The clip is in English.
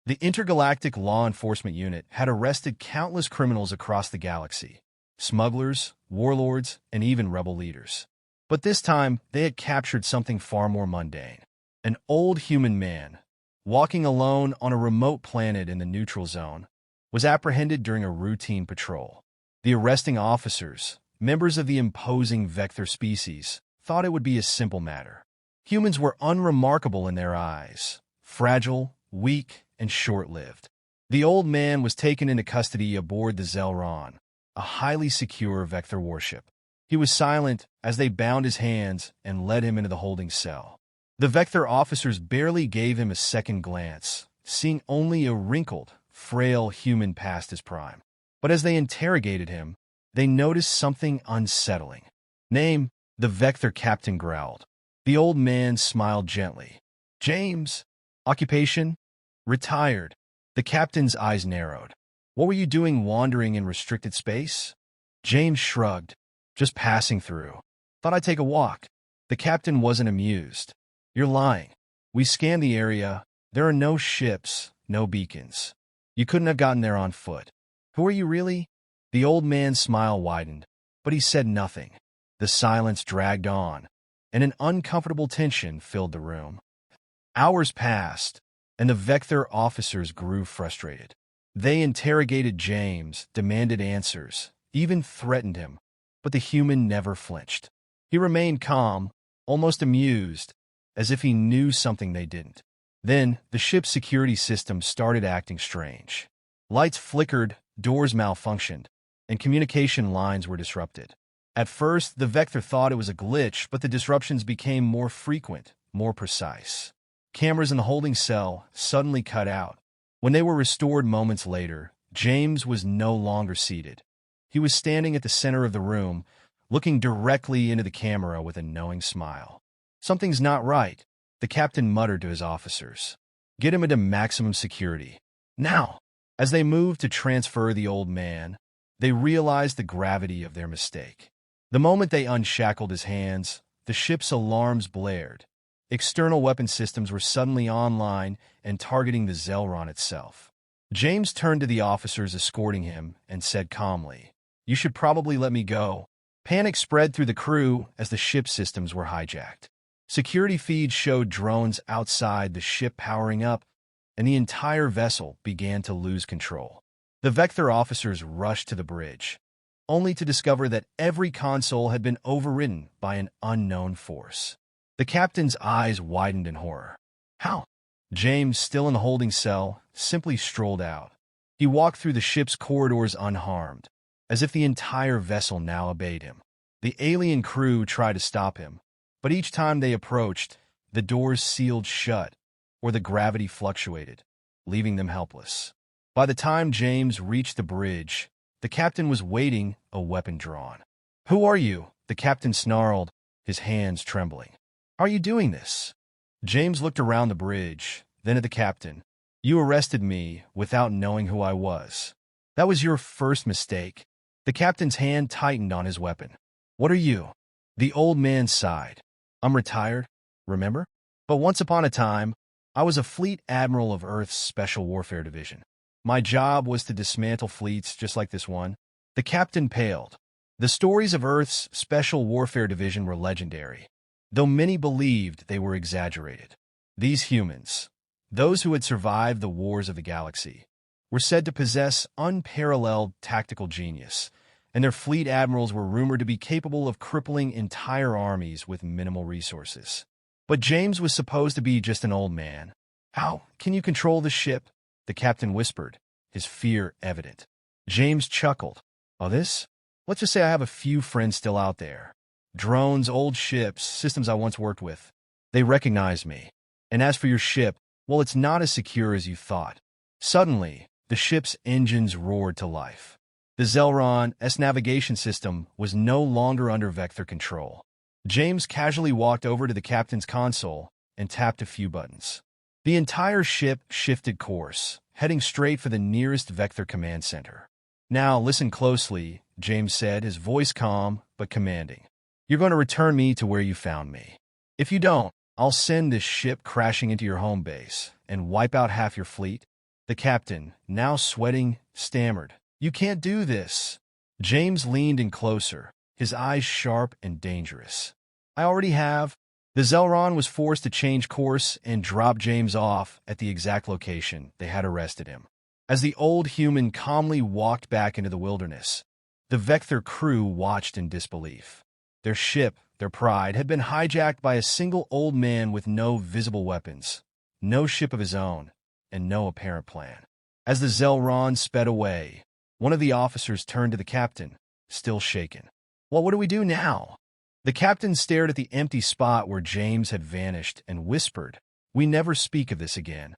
The intergalactic law enforcement unit had arrested countless criminals across the galaxy, smugglers, warlords, and even rebel leaders. But this time, they had captured something far more mundane. An old human man, walking alone on a remote planet in the neutral zone, was apprehended during a routine patrol. The arresting officers, members of the imposing Vekthar species, thought it would be a simple matter. Humans were unremarkable in their eyes, fragile, weak, and short-lived. The old man was taken into custody aboard the Zelron, a highly secure Vekthar warship. He was silent as they bound his hands and led him into the holding cell. The Vekthar officers barely gave him a second glance, seeing only a wrinkled, frail human past his prime. But as they interrogated him, they noticed something unsettling. "Name," the Vekthar captain growled. The old man smiled gently. "James." "Occupation?" "Retired." The captain's eyes narrowed. "What were you doing wandering in restricted space?" James shrugged. "Just passing through. Thought I'd take a walk." The captain wasn't amused. "You're lying. We scanned the area. There are no ships, no beacons. You couldn't have gotten there on foot." "Who are you really?" The old man's smile widened, but he said nothing. The silence dragged on, and an uncomfortable tension filled the room. Hours passed, and the Vekthar officers grew frustrated. They interrogated James, demanded answers, even threatened him, but the human never flinched. He remained calm, almost amused, as if he knew something they didn't. Then, the ship's security system started acting strange. Lights flickered, doors malfunctioned, and communication lines were disrupted. At first, the Vekthar thought it was a glitch, but the disruptions became more frequent, more precise. Cameras in the holding cell suddenly cut out. When they were restored moments later, James was no longer seated. He was standing at the center of the room, looking directly into the camera with a knowing smile. "Something's not right," the captain muttered to his officers. "Get him into maximum security. Now!" As they moved to transfer the old man, they realized the gravity of their mistake. The moment they unshackled his hands, the ship's alarms blared. External weapon systems were suddenly online and targeting the Zelron itself. James turned to the officers escorting him and said calmly, "You should probably let me go." Panic spread through the crew as the ship's systems were hijacked. Security feeds showed drones outside the ship powering up, and the entire vessel began to lose control. The Vekthar officers rushed to the bridge, only to discover that every console had been overridden by an unknown force. The captain's eyes widened in horror. "How?" James, still in the holding cell, simply strolled out. He walked through the ship's corridors unharmed, as if the entire vessel now obeyed him. The alien crew tried to stop him, but each time they approached, the doors sealed shut, or the gravity fluctuated, leaving them helpless. By the time James reached the bridge, the captain was waiting, a weapon drawn. "Who are you?" the captain snarled, his hands trembling. "How are you doing this?" James looked around the bridge, then at the captain. "You arrested me without knowing who I was. That was your first mistake." The captain's hand tightened on his weapon. "What are you?" The old man sighed. "I'm retired, remember? But once upon a time, I was a fleet admiral of Earth's Special Warfare Division. My job was to dismantle fleets just like this one." The captain paled. The stories of Earth's Special Warfare Division were legendary, though many believed they were exaggerated. These humans, those who had survived the wars of the galaxy, were said to possess unparalleled tactical genius, and their fleet admirals were rumored to be capable of crippling entire armies with minimal resources. But James was supposed to be just an old man. "How can you control the ship?" the captain whispered, his fear evident. James chuckled. "Oh, this? Let's just say I have a few friends still out there. Drones, old ships, systems I once worked with. They recognize me. And as for your ship, well, it's not as secure as you thought." Suddenly, the ship's engines roared to life. The Zelron's navigation system was no longer under Vekthar control. James casually walked over to the captain's console and tapped a few buttons. The entire ship shifted course, heading straight for the nearest Vekthar command center. "Now listen closely," James said, his voice calm but commanding. "You're going to return me to where you found me. If you don't, I'll send this ship crashing into your home base and wipe out half your fleet." The captain, now sweating, stammered, "You can't do this." James leaned in closer, his eyes sharp and dangerous. "I already have." The Zelron was forced to change course and drop James off at the exact location they had arrested him. As the old human calmly walked back into the wilderness, the Vekthar crew watched in disbelief. Their ship, their pride, had been hijacked by a single old man with no visible weapons, no ship of his own, and no apparent plan. As the Zelron sped away, one of the officers turned to the captain, still shaken. "Well, what do we do now?" The captain stared at the empty spot where James had vanished and whispered, "We never speak of this again."